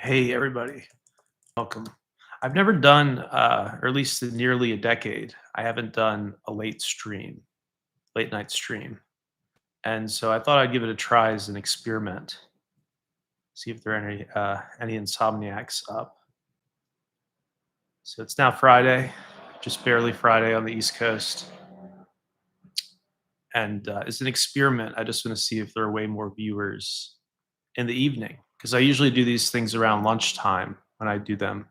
Hey, everybody. Welcome. I've never done, or at least in nearly a decade, I haven't done a late night stream. And so I thought I'd give it a try as an experiment, see if there are any insomniacs up. So it's now Friday, just barely Friday on the East Coast. And as an experiment, I just want to see if there are way more viewers in the evening. Because I usually do these things around lunchtime when I do them,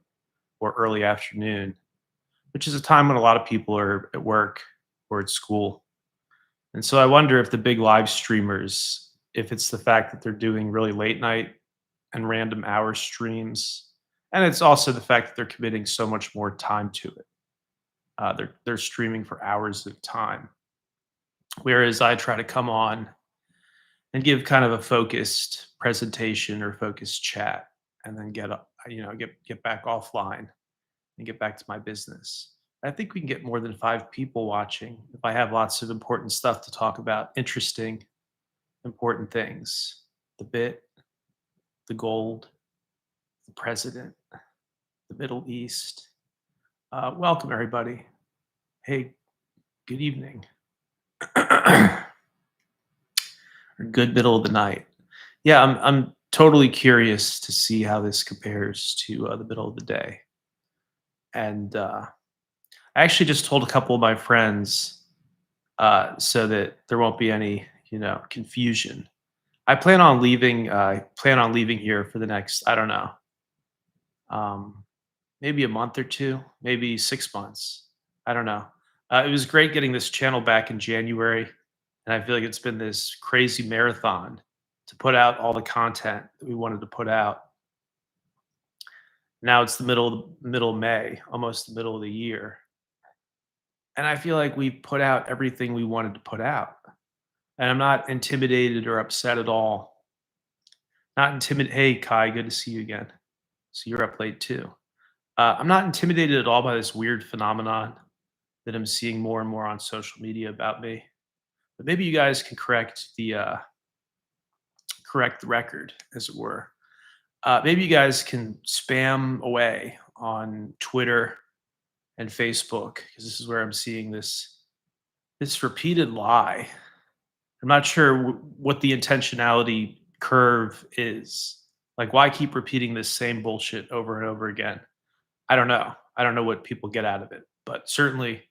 or early afternoon, which is a time when a lot of people are at work or at school. And so I wonder if the big live streamers, if it's the fact that they're doing really late night and random hour streams, and it's also the fact that they're committing so much more time to it. They're streaming for hours at a time, whereas I try to come on and give kind of a focused presentation or focused chat, and then get back offline and get back to my business. I think we can get more than 5 people watching if I have lots of important stuff to talk about, interesting, important things. The bit, the gold, the president, the Middle East. Welcome, everybody. Hey, good evening. Or good middle of the night. Yeah, I'm totally curious to see how this compares to the middle of the day. And I actually just told a couple of my friends so that there won't be any, confusion. I plan on leaving. Plan on leaving here for the next, I don't know, maybe a month or two, maybe 6 months. I don't know. It was great getting this channel back in January, and I feel like it's been this crazy marathon to put out all the content that we wanted to put out. Now it's the middle of May, almost the middle of the year, and I feel like we put out everything we wanted to put out. And I'm not intimidated or upset at all. Not intimidated. Hey, Kai, good to see you again. So you're up late too. I'm not intimidated at all by this weird phenomenon that I'm seeing more and more on social media about me. But maybe you guys can correct the record, as it were. Maybe you guys can spam away on Twitter and Facebook, because this is where I'm seeing this repeated lie. I'm not sure what the intentionality curve is. Like, why keep repeating this same bullshit over and over again? I don't know. I don't know what people get out of it, but certainly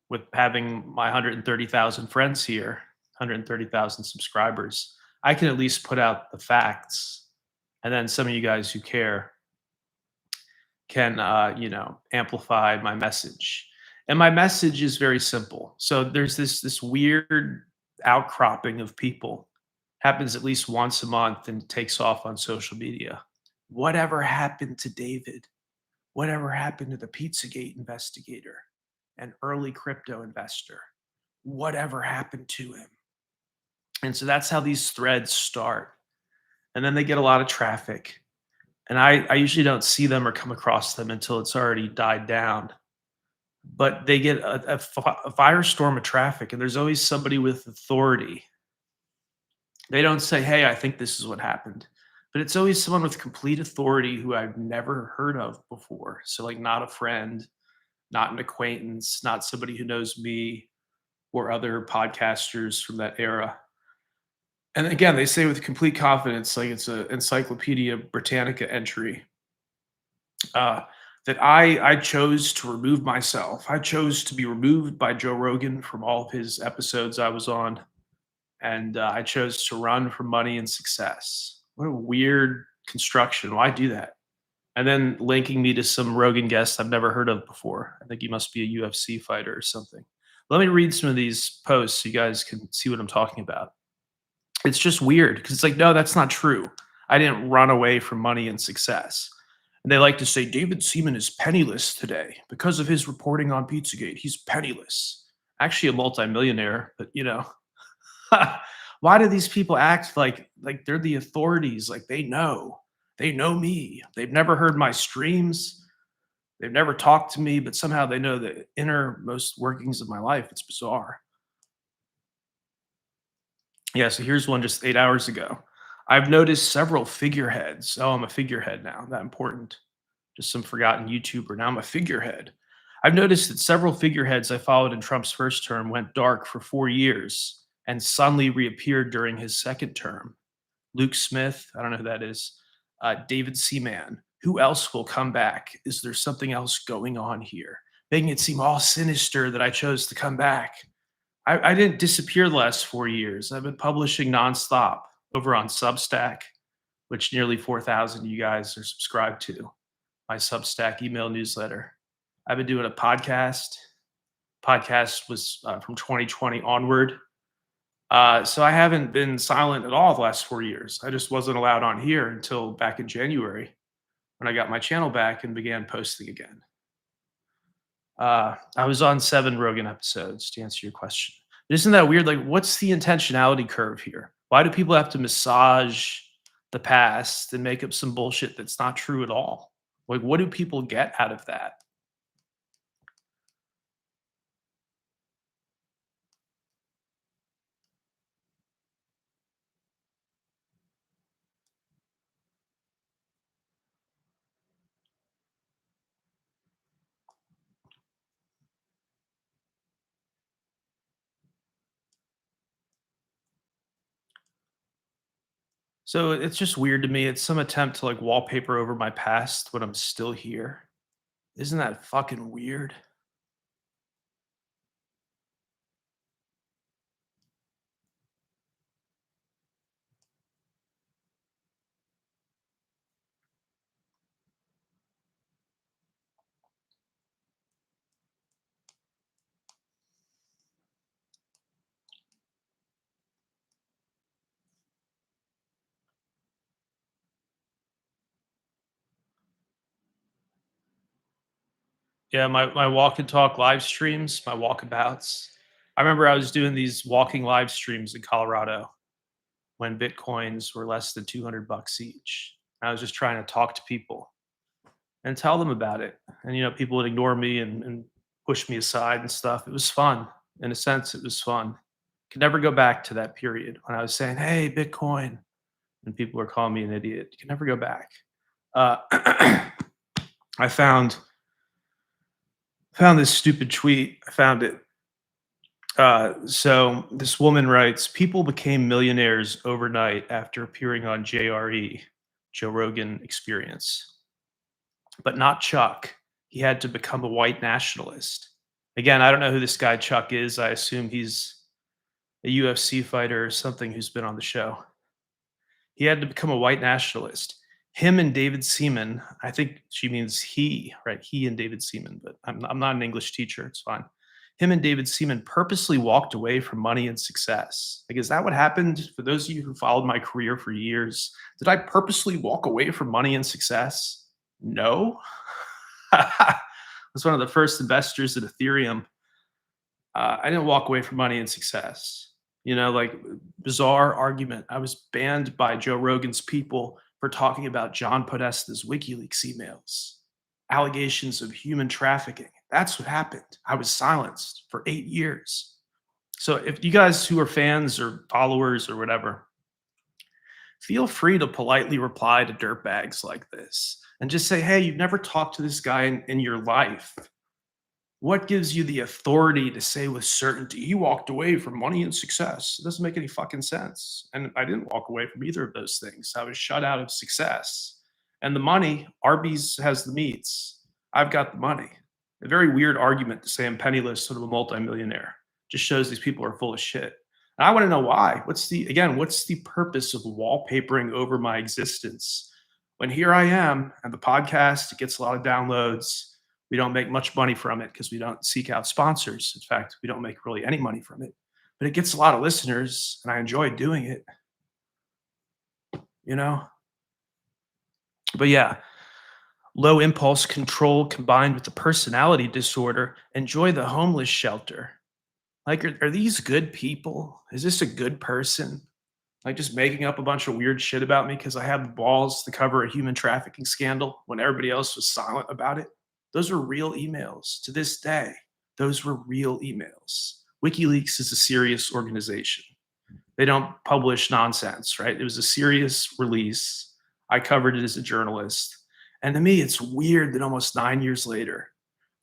with having my 130,000 friends here, 130,000 subscribers, I can at least put out the facts, and then some of you guys who care can, amplify my message. And my message is very simple. So there's this weird outcropping of people, happens at least once a month and takes off on social media. Whatever happened to David? Whatever happened to the Pizzagate investigator, an early crypto investor? Whatever happened to him? And so that's how these threads start. And then they get a lot of traffic. And I usually don't see them or come across them until it's already died down. But they get a firestorm of traffic, and there's always somebody with authority. They don't say, hey, I think this is what happened. But it's always someone with complete authority who I've never heard of before. So, like, not a friend, not an acquaintance, not somebody who knows me or other podcasters from that era. And again, they say with complete confidence, like it's an Encyclopedia Britannica entry, that I chose to remove myself. I chose to be removed by Joe Rogan from all of his episodes I was on, and I chose to run for money and success. What a weird construction. Why do that? And then linking me to some Rogan guest I've never heard of before. I think he must be a UFC fighter or something. Let me read some of these posts so you guys can see what I'm talking about. It's just weird because it's like, no, that's not true. I didn't run away from money and success. And they like to say David Seaman is penniless today because of his reporting on Pizzagate. He's penniless. Actually, a multimillionaire, but why do these people act like they're the authorities? Like they know me. They've never heard my streams. They've never talked to me, but somehow they know the innermost workings of my life. It's bizarre. Yeah, so here's one just 8 hours ago. I've noticed several figureheads. Oh, I'm a figurehead now. That important. Just some forgotten YouTuber. Now I'm a figurehead. I've noticed that several figureheads I followed in Trump's first term went dark for 4 years and suddenly reappeared during his second term. Luke Smith, I don't know who that is. David Seaman. Who else will come back? Is there something else going on here? Making it seem all sinister that I chose to come back. I didn't disappear the last 4 years. I've been publishing nonstop over on Substack, which nearly 4,000 of you guys are subscribed to. My Substack email newsletter. I've been doing a podcast. Podcast was from 2020 onward. So I haven't been silent at all the last 4 years. I just wasn't allowed on here until back in January when I got my channel back and began posting again. I was on 7 Rogan episodes to answer your question. But isn't that weird? Like, what's the intentionality curve here? Why do people have to massage the past and make up some bullshit that's not true at all? Like, what do people get out of that? So it's just weird to me. It's some attempt to like wallpaper over my past when I'm still here. Isn't that fucking weird? Yeah, my walk and talk live streams, my walkabouts. I remember I was doing these walking live streams in Colorado when Bitcoins were less than 200 bucks each. I was just trying to talk to people and tell them about it. And, people would ignore me and push me aside and stuff. It was fun. In a sense, it was fun. Could never go back to that period when I was saying, hey, Bitcoin, and people were calling me an idiot. You can never go back. Uh, I found this stupid tweet. I found it. So this woman writes, people became millionaires overnight after appearing on JRE, Joe Rogan Experience, but not Chuck. He had to become a white nationalist. Again, I don't know who this guy Chuck is. I assume he's a UFC fighter or something who's been on the show. He had to become a white nationalist. Him and David Seaman, I think she means he, right? He and David Seaman, but I'm not an English teacher. It's fine. Him and David Seaman purposely walked away from money and success. Like, is that what happened? For those of you who followed my career for years, did I purposely walk away from money and success? No. I was one of the first investors in Ethereum. I didn't walk away from money and success. Like, bizarre argument. I was banned by Joe Rogan's people for talking about John Podesta's WikiLeaks emails, allegations of human trafficking. That's what happened. I was silenced for 8 years. So if you guys who are fans or followers or whatever, feel free to politely reply to dirtbags like this and just say, hey, you've never talked to this guy in your life. What gives you the authority to say with certainty he walked away from money and success? It doesn't make any fucking sense. And I didn't walk away from either of those things. I was shut out of success. And the money, Arby's has the meats. I've got the money. A very weird argument to say I'm penniless, sort of a multimillionaire. Just shows these people are full of shit. And I want to know why. What's the purpose of wallpapering over my existence when here I am and the podcast, it gets a lot of downloads. We don't make much money from it because we don't seek out sponsors. In fact, we don't make really any money from it, but it gets a lot of listeners and I enjoy doing it, you know? But yeah, low impulse control combined with the personality disorder, enjoy the homeless shelter. Like, are these good people? Is this a good person? Like, just making up a bunch of weird shit about me because I had the balls to cover a human trafficking scandal when everybody else was silent about it. Those were real emails. To this day, those were real emails. WikiLeaks is a serious organization. They don't publish nonsense, right? It was a serious release. I covered it as a journalist. And to me, it's weird that almost 9 years later,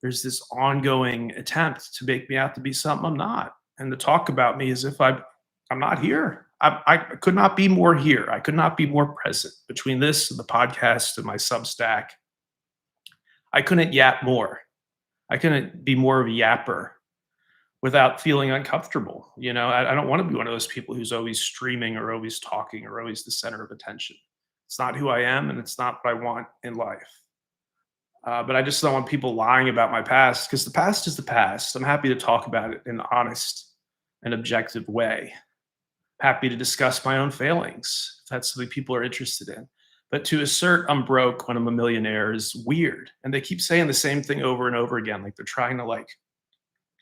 there's this ongoing attempt to make me out to be something I'm not, and to talk about me as if I'm not here. I could not be more here. I could not be more present between this and the podcast and my Substack. I couldn't yap more. I couldn't be more of a yapper without feeling uncomfortable. I don't want to be one of those people who's always streaming or always talking or always the center of attention. It's not who I am, and it's not what I want in life. But I just don't want people lying about my past, because the past is the past. I'm happy to talk about it in an honest and objective way. Happy to discuss my own failings if that's something people are interested in. But to assert I'm broke when I'm a millionaire is weird. And they keep saying the same thing over and over again. Like they're trying to, like,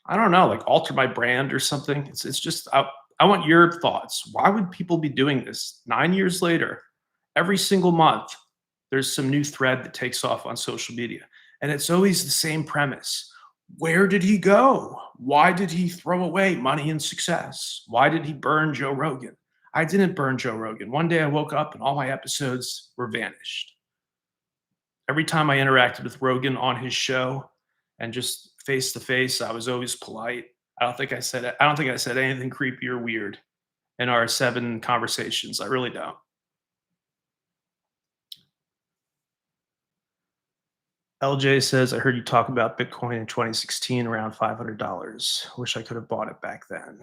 I don't know, like alter my brand or something. It's just, I want your thoughts. Why would people be doing this 9 years later? Every single month, there's some new thread that takes off on social media. And it's always the same premise. Where did he go? Why did he throw away money and success? Why did he burn Joe Rogan? I didn't burn Joe Rogan. One day I woke up and all my episodes were vanished. Every time I interacted with Rogan on his show and just face to face, I was always polite. I don't think I said anything creepy or weird in our 7 conversations. I really don't. LJ says, I heard you talk about Bitcoin in 2016 around $500. Wish I could have bought it back then.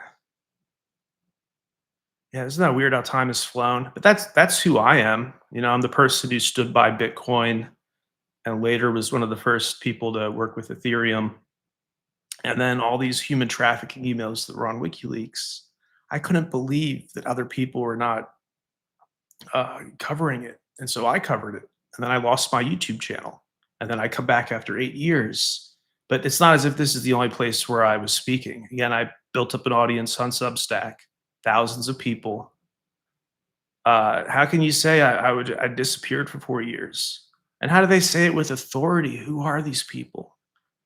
Yeah, isn't that weird how time has flown? But that's who I am. I'm the person who stood by Bitcoin and later was one of the first people to work with Ethereum. And then all these human trafficking emails that were on WikiLeaks. I couldn't believe that other people were not covering it. And so I covered it. And then I lost my YouTube channel. And then I come back after 8 years. But it's not as if this is the only place where I was speaking. Again, I built up an audience on Substack, thousands of people. How can you say I disappeared for 4 years? And how do they say it with authority? Who are these people?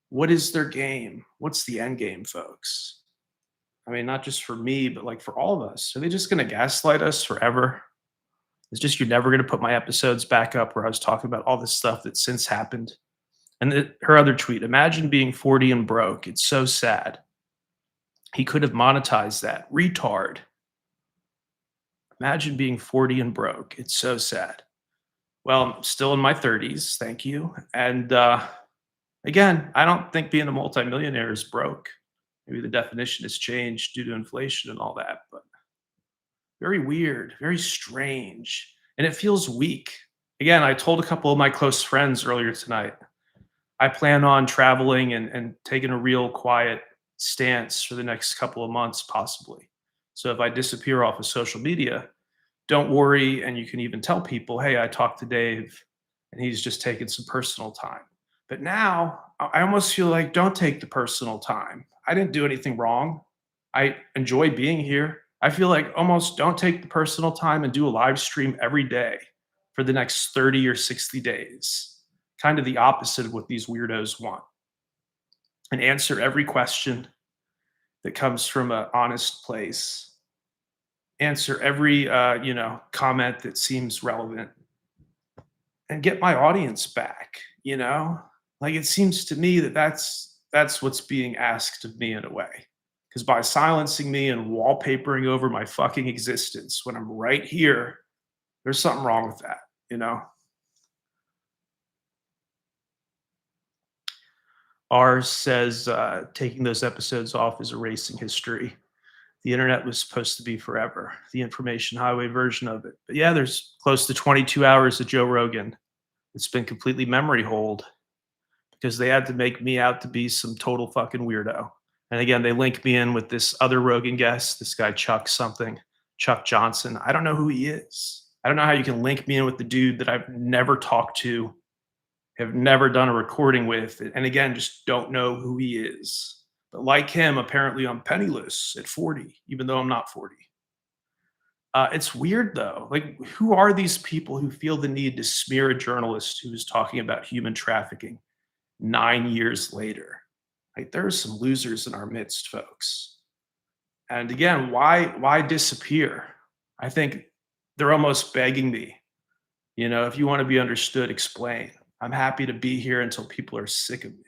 What is their game? What's the end game, folks? I mean, not just for me, but like for all of us. Are they just going to gaslight us forever? It's just you're never going to put my episodes back up where I was talking about all this stuff that's since happened. And her other tweet, imagine being 40 and broke. It's so sad. He could have monetized that. Retard. Imagine being 40 and broke. It's so sad. Well, I'm still in my 30s. Thank you. And again, I don't think being a multimillionaire is broke. Maybe the definition has changed due to inflation and all that, but very weird, very strange. And it feels weak. Again, I told a couple of my close friends earlier tonight, I plan on traveling and taking a real quiet stance for the next couple of months, possibly. So if I disappear off of social media, don't worry. And you can even tell people, hey, I talked to Dave and he's just taking some personal time. But now I almost feel like don't take the personal time. I didn't do anything wrong. I enjoy being here. I feel like almost don't take the personal time and do a live stream every day for the next 30 or 60 days. Kind of the opposite of what these weirdos want. And answer every question that comes from an honest place. Answer every comment that seems relevant and get my audience back, Like it seems to me that that's what's being asked of me in a way. Because by silencing me and wallpapering over my fucking existence when I'm right here, there's something wrong with that. Ours says taking those episodes off is erasing history. The internet was supposed to be forever, the information highway version of it. But yeah, there's close to 22 hours of Joe Rogan. It's been completely memory hold because they had to make me out to be some total fucking weirdo. And again, they link me in with this other Rogan guest, this guy Chuck something, Chuck Johnson. I don't know who he is. I don't know how you can link me in with the dude that I've never talked to, have never done a recording with, and again, just don't know who he is. But like him, apparently I'm penniless at 40, even though I'm not 40. It's weird though. Like, who are these people who feel the need to smear a journalist who is talking about human trafficking 9 years later? Like, there are some losers in our midst, folks. And again, why disappear? I think they're almost begging me, if you want to be understood, explain. I'm happy to be here until people are sick of me.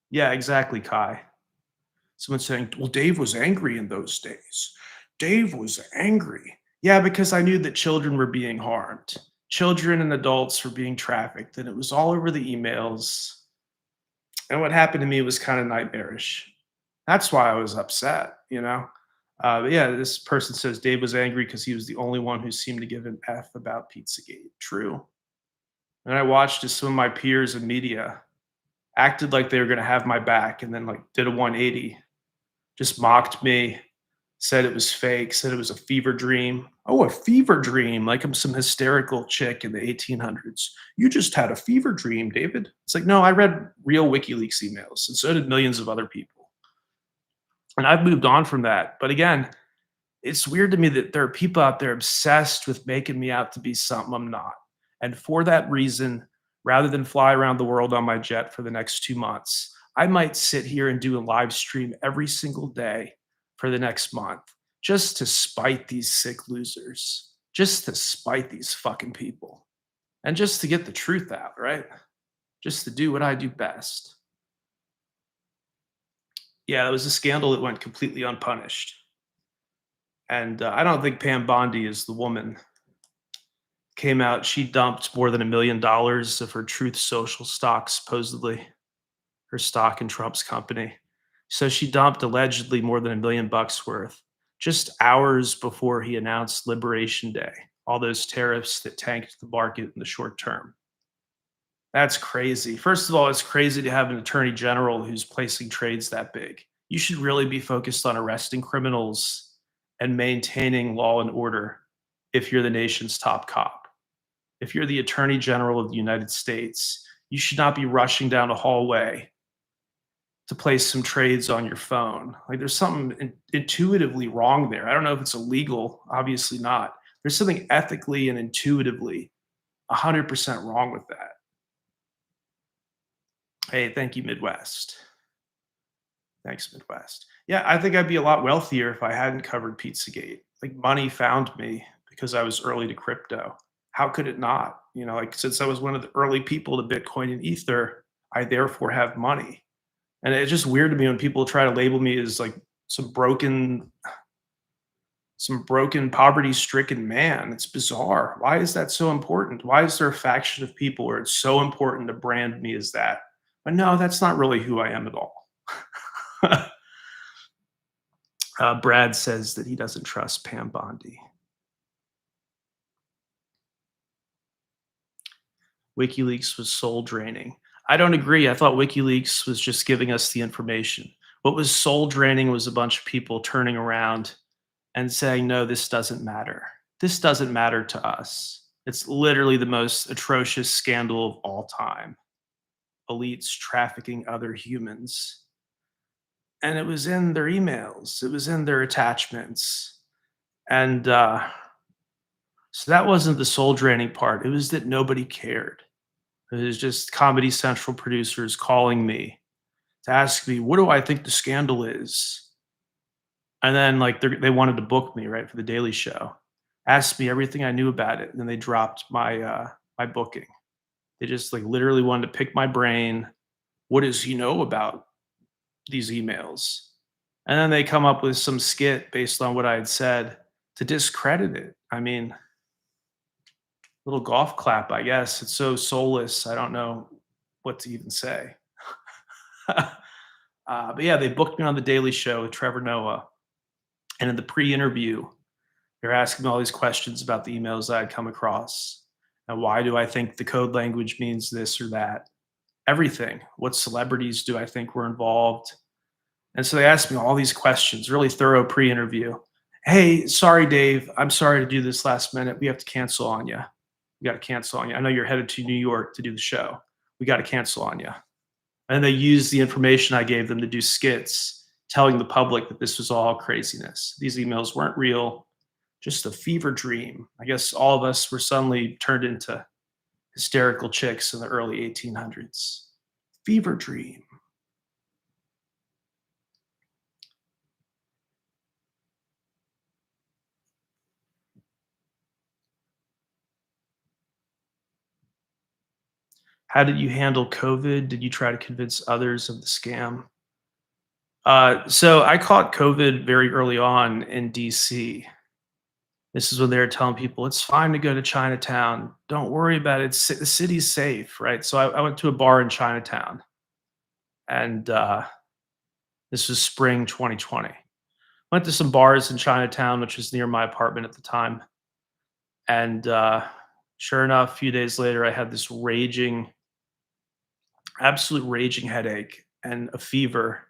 Yeah, exactly, Kai. Someone saying, well, Dave was angry in those days. Dave was angry. Yeah, because I knew that children were being harmed. Children and adults were being trafficked, and it was all over the emails. And what happened to me was kind of nightmarish. That's why I was upset. But yeah, this person says Dave was angry because he was the only one who seemed to give an F about Pizzagate. True. And I watched as some of my peers in media acted like they were going to have my back and then like did a 180, just mocked me, said it was fake, said it was a fever dream. Oh, a fever dream, like I'm some hysterical chick in the 1800s. You just had a fever dream, David. It's like, no, I read real WikiLeaks emails, and so did millions of other people. And I've moved on from that. But again, it's weird to me that there are people out there obsessed with making me out to be something I'm not. And for that reason, rather than fly around the world on my jet for the next 2 months, I might sit here and do a live stream every single day for the next month just to spite these sick losers, just to spite these fucking people, and just to get the truth out, right? Just to do what I do best. Yeah, it was a scandal that went completely unpunished. And I don't think Pam Bondi is the woman. Came out, she dumped more than $1 million of her Truth Social stock, supposedly, her stock in Trump's company. So she dumped allegedly more than $1 million worth just hours before he announced Liberation Day, all those tariffs that tanked the market in the short term. That's crazy. First of all, it's crazy to have an attorney general who's placing trades that big. You should really be focused on arresting criminals and maintaining law and order if you're the nation's top cop. If you're the attorney general of the United States, you should not be rushing down a hallway to place some trades on your phone. Like there's something intuitively wrong there. I don't know if it's illegal, obviously not. There's something ethically and intuitively 100% wrong with that. Hey, thank you, Midwest. Thanks, Midwest. Yeah, I think I'd be a lot wealthier if I hadn't covered Pizzagate. Like money found me because I was early to crypto. How could it not? Like since I was one of the early people to Bitcoin and Ether, I therefore have money. And it's just weird to me when people try to label me as like some broken, some broken poverty-stricken man. It's bizarre. Why is that so important? Why is there a faction of people where it's so important to brand me as that? But no, that's not really who I am at all. Brad says that he doesn't trust Pam Bondi. WikiLeaks was soul draining. I don't agree. I thought WikiLeaks was just giving us the information. What was soul draining was a bunch of people turning around and saying, no, this doesn't matter. This doesn't matter to us. It's literally the most atrocious scandal of all time. Elites trafficking other humans. And it was in their emails, it was in their attachments. And so that wasn't the soul draining part. It was that nobody cared. It was just Comedy Central producers calling me to ask me, what do I think the scandal is? And then like they wanted to book me right for the Daily Show, asked me everything I knew about it, and then they dropped my booking. They just like literally wanted to pick my brain. What does he know about these emails? And then they come up with some skit based on what I had said to discredit it. I mean, little golf clap, I guess. It's so soulless. I don't know what to even say. But yeah, they booked me on the Daily Show with Trevor Noah. And in the pre-interview, they're asking me all these questions about the emails I had come across. And why do I think the code language means this or that? Everything. What celebrities do I think were involved? And so they asked me all these questions, really thorough pre-interview. Hey, sorry, Dave. I'm sorry to do this last minute. We have to cancel on you. We got to cancel on you. I know you're headed to New York to do the show. We got to cancel on you. And they used the information I gave them to do skits, telling the public that this was all craziness. These emails weren't real, just a fever dream. I guess all of us were suddenly turned into hysterical chicks in the early 1800s. Fever dream. How did you handle COVID? Did you try to convince others of the scam? So I caught COVID very early on in DC. This is when they were telling people it's fine to go to Chinatown. Don't worry about it. The city's safe, right? So I went to a bar in Chinatown, and this was spring 2020. Went to some bars in Chinatown, which was near my apartment at the time, and sure enough, a few days later, I had this absolute raging headache and a fever.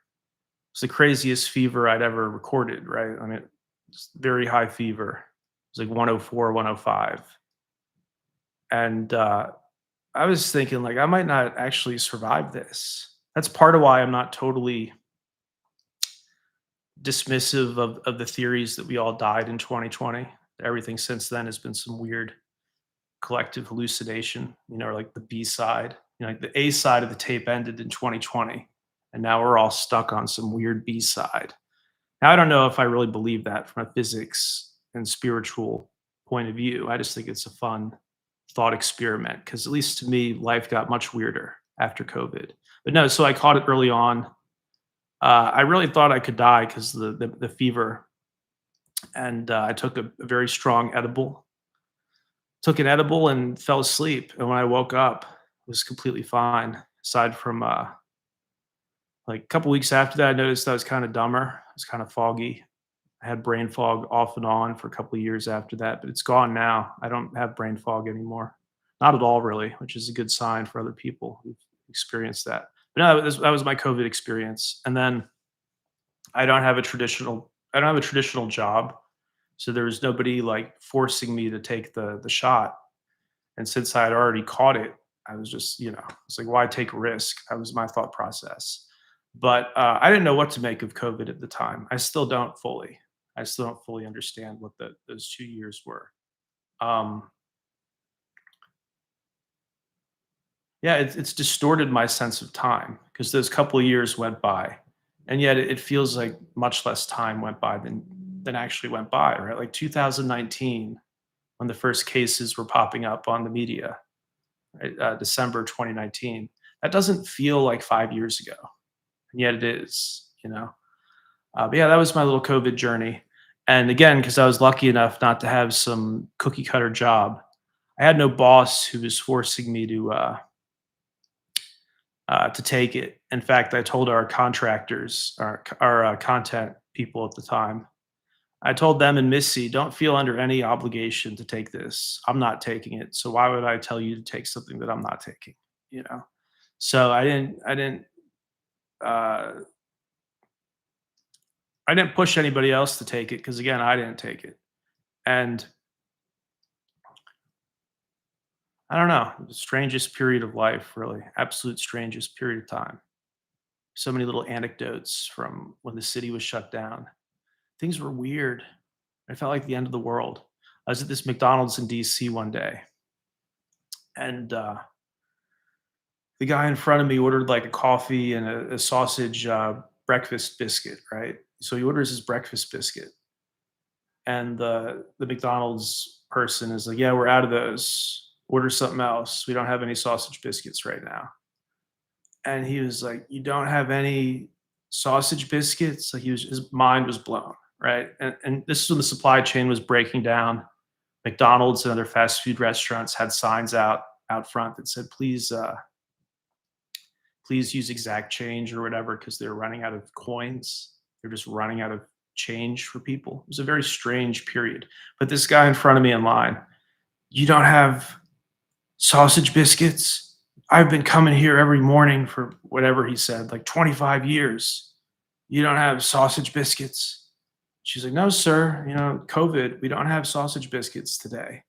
It's the craziest fever I'd ever recorded, right? I mean, it's very high fever. It was like 104, 105. And I was thinking, like, I might not actually survive this. That's part of why I'm not totally dismissive of the theories that we all died in 2020. Everything since then has been some weird collective hallucination, or like the B side. Like the A side of the tape ended in 2020, and now we're all stuck on some weird B side. Now, I don't know if I really believe that from a physics and spiritual point of view. I just think it's a fun thought experiment because, at least to me, life got much weirder after COVID. But no, so I caught it early on. I really thought I could die because the fever, and I took a very strong edible. Took an edible and fell asleep, and when I woke up, it was completely fine. Aside from like a couple weeks after that, I noticed I was kind of dumber. It was kind of foggy. I had brain fog off and on for a couple of years after that, but it's gone now. I don't have brain fog anymore. Not at all, really, which is a good sign for other people who've experienced that. But no, that was my COVID experience. And then I don't have a traditional job. So there was nobody like forcing me to take the shot. And since I had already caught it, I was just, it's like, why take a risk? That was my thought process. But I didn't know what to make of COVID at the time. I still don't fully. I still don't fully understand what those 2 years were. Um, yeah, it's distorted my sense of time because those couple of years went by, and yet it feels like much less time went by than actually went by. Right, like 2019, when the first cases were popping up on the media, right? December 2019. That doesn't feel like 5 years ago, and yet it is. But yeah, that was my little COVID journey. And again, because I was lucky enough not to have some cookie cutter job, I had no boss who was forcing me to take it. In fact, I told our contractors, our content people at the time, I told them and Missy, don't feel under any obligation to take this. I'm not taking it. So why would I tell you to take something that I'm not taking? You know. So uh, I didn't push anybody else to take it because, again, I didn't take it. And I don't know, the strangest period of life, really, absolute strangest period of time. So many little anecdotes from when the city was shut down. Things were weird. I felt like the end of the world. I was at this McDonald's in DC one day, and the guy in front of me ordered like a coffee and a sausage breakfast biscuit, right? So he orders his breakfast biscuit, and the McDonald's person is like, "Yeah, we're out of those. Order something else. We don't have any sausage biscuits right now." And he was like, "You don't have any sausage biscuits?" Like his mind was blown, right? And this is when the supply chain was breaking down. McDonald's and other fast food restaurants had signs out front that said, please use exact change or whatever, because they're running out of coins. They're just running out of change for people. It was a very strange period. But this guy in front of me in line, "You don't have sausage biscuits? I've been coming here every morning for," whatever he said, like 25 years. "You don't have sausage biscuits?" She's like, "No, sir. COVID, we don't have sausage biscuits today."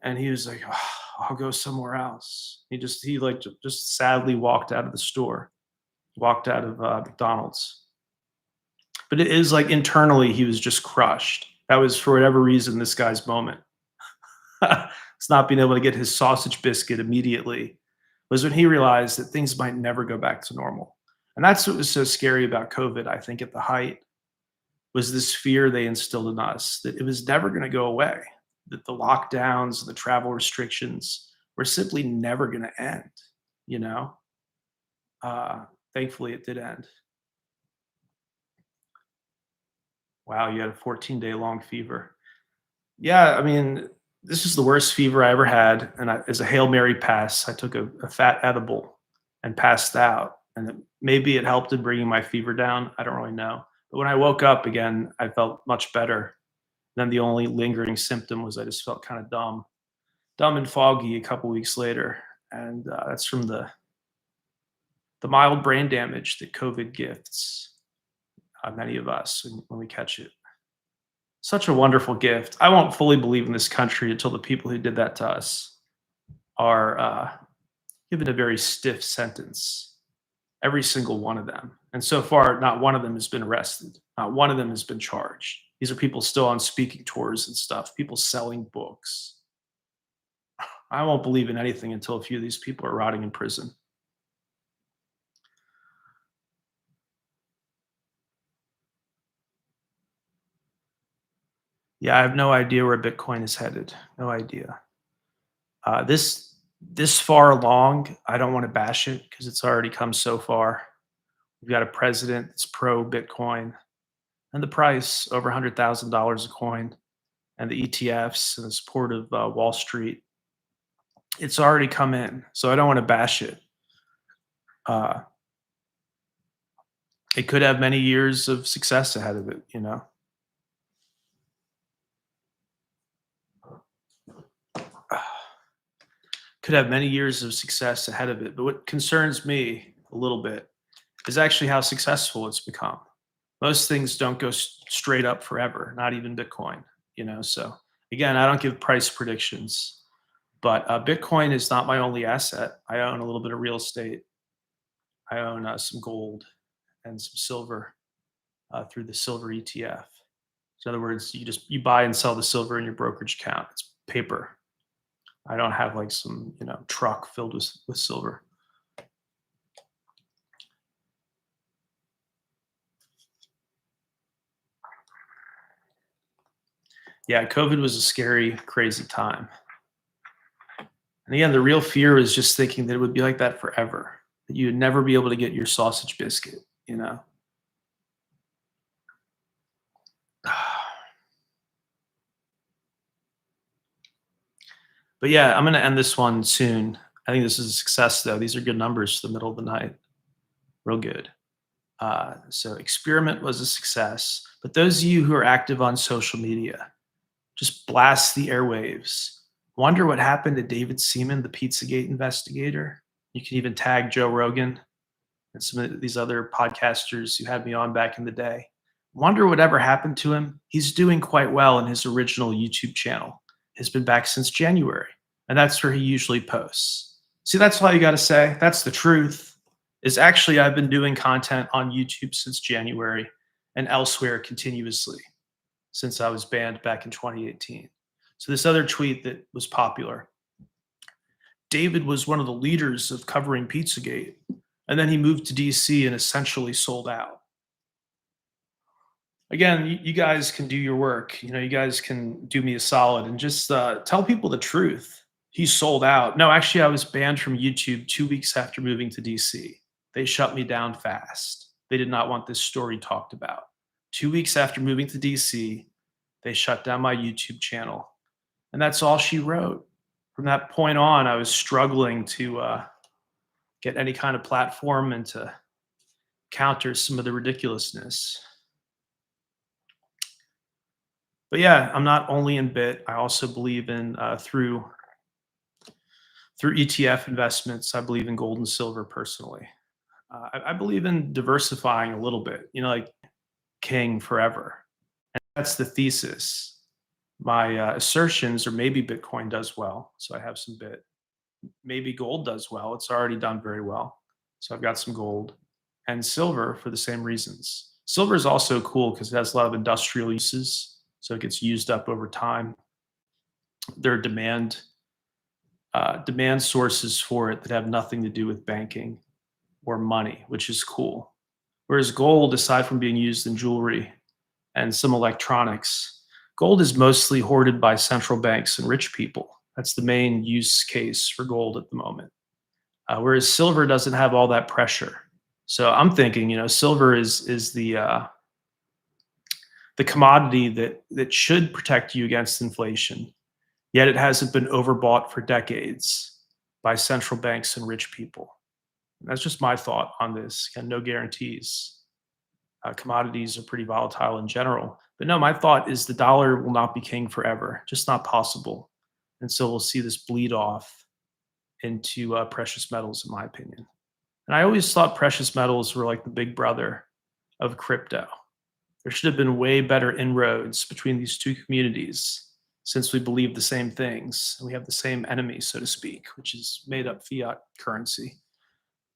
And he was like, "Oh, I'll go somewhere else." He like just sadly walked out of the store, walked out of McDonald's. But it is like internally, he was just crushed. That was, for whatever reason, this guy's moment. It's not being able to get his sausage biscuit immediately, was when he realized that things might never go back to normal. And that's what was so scary about COVID, I think, at the height, was this fear they instilled in us that it was never going to go away, that the lockdowns, the travel restrictions were simply never going to end. you know? Uh, Thankfully, it did end. Wow, you had a 14-day long fever. Yeah, I mean, this is the worst fever I ever had, and as a Hail Mary pass, I took a fat edible and passed out, and maybe it helped in bringing my fever down. I don't really know. But when I woke up again, I felt much better. Then the only lingering symptom was I just felt kind of dumb and foggy a couple weeks later, and that's from the mild brain damage that COVID gifts many of us when we catch it. Such a wonderful gift. I won't fully believe in this country until the people who did that to us are given a very stiff sentence. Every single one of them. And so far, not one of them has been arrested. Not one of them has been charged. These are people still on speaking tours and stuff, people selling books. I won't believe in anything until a few of these people are rotting in prison. Yeah, I have no idea where Bitcoin is headed. No idea. This far along, I don't want to bash it because it's already come so far. We've got a president that's pro Bitcoin, and the price over $100,000 a coin, and the ETFs and the support of Wall Street. It's already come in, so I don't want to bash it. Uh, it could have many years of success ahead of it, you know. Could have many years of success ahead of it. But what concerns me a little bit is actually how successful it's become. Most things don't go straight up forever, not even Bitcoin, you know. So again, I don't give price predictions, but Bitcoin is not my only asset. I own a little bit of real estate. I own some gold and some silver through the silver ETF. So in other words, you buy and sell the silver in your brokerage account. It's paper. I don't have like some, truck filled with silver. Yeah, COVID was a scary, crazy time. And again, the real fear is just thinking that it would be like that forever, that you would never be able to get your sausage biscuit, you know? But yeah, I'm going to end this one soon. I think this is a success, though. These are good numbers for the middle of the night. Real good. So, experiment was a success. But those of you who are active on social media, just blast the airwaves. Wonder what happened to David Seaman, the Pizzagate investigator. You can even tag Joe Rogan and some of these other podcasters who had me on back in the day. Wonder whatever happened to him. He's doing quite well in his original YouTube channel. Has been back since January, and that's where he usually posts. See, that's all you got to say. That's the truth. Is actually I've been doing content on YouTube since January and elsewhere continuously since I was banned back in 2018. So this other tweet that was popular, David was one of the leaders of covering Pizzagate, and then he moved to DC and essentially sold out. Again, you guys can do your work. You guys can do me a solid and just tell people the truth. He sold out. No, actually, I was banned from YouTube 2 weeks after moving to DC. They shut me down fast. They did not want this story talked about. 2 weeks after moving to DC, they shut down my YouTube channel. And that's all she wrote. From that point on, I was struggling to get any kind of platform and to counter some of the ridiculousness. But yeah, I'm not only in Bit. I also believe in through ETF investments. I believe in gold and silver personally. I believe in diversifying a little bit. Like king forever. And that's the thesis. My assertions are maybe Bitcoin does well, so I have some Bit. Maybe gold does well. It's already done very well, so I've got some gold and silver for the same reasons. Silver is also cool because it has a lot of industrial uses, so it gets used up over time. There are demand sources for it that have nothing to do with banking or money, which is cool. Whereas gold, aside from being used in jewelry and some electronics, gold is mostly hoarded by central banks and rich people. That's the main use case for gold at the moment. whereas silver doesn't have all that pressure. So I'm thinking, silver is the commodity that should protect you against inflation, yet it hasn't been overbought for decades by central banks and rich people. That's just my thought on this. And no guarantees. Commodities are pretty volatile in general. But no, my thought is the dollar will not be king forever, just not possible. And so we'll see this bleed off into precious metals, in my opinion. And I always thought precious metals were like the big brother of crypto. There should have been way better inroads between these two communities since we believe the same things and we have the same enemy, so to speak, which is made up fiat currency.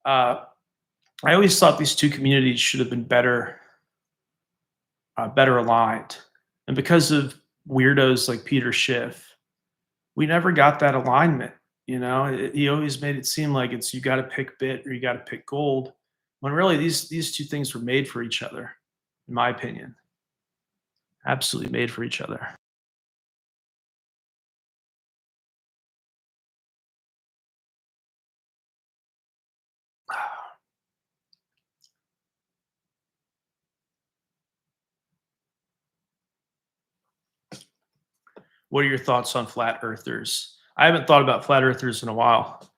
Uh, I always thought these two communities should have been better aligned, and because of weirdos like Peter Schiff, we never got that alignment. He always made it seem like it's you got to pick bit or you got to pick gold, when really these two things were made for each other, in my opinion, absolutely made for each other. What are your thoughts on flat earthers? I haven't thought about flat earthers in a while.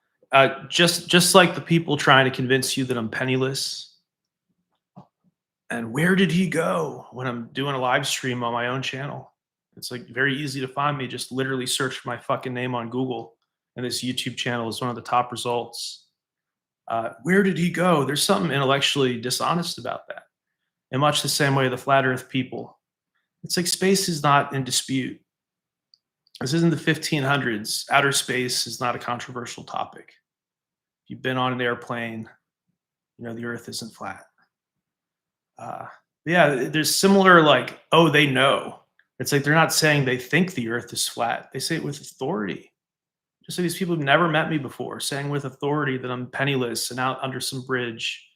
Just like the people trying to convince you that I'm penniless, and where did he go when I'm doing a live stream on my own channel? It's like very easy to find me. Just literally search for my fucking name on Google, and this YouTube channel is one of the top results. Where did he go? There's something intellectually dishonest about that. In much the same way the flat Earth people, it's like space is not in dispute. This isn't the 1500s. Outer space is not a controversial topic. If you've been on an airplane, the Earth isn't flat. Uh, yeah, there's similar like, oh, they know. It's like they're not saying they think the Earth is flat. They say it with authority. Just like these people who've never met me before, saying with authority that I'm penniless and out under some bridge,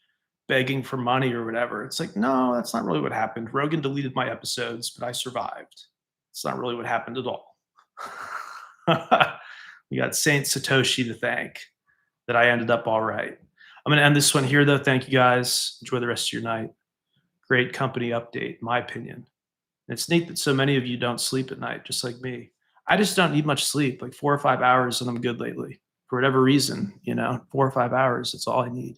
begging for money or whatever. It's like, no, that's not really what happened. Rogan deleted my episodes, but I survived. It's not really what happened at all. We got Saint Satoshi to thank that I ended up all right. I'm going to end this one here, though. Thank you guys. Enjoy the rest of your night. Great company update, in my opinion. And it's neat that so many of you don't sleep at night, just like me. I just don't need much sleep, like 4 or 5 hours, and I'm good lately. For whatever reason, 4 or 5 hours, that's all I need.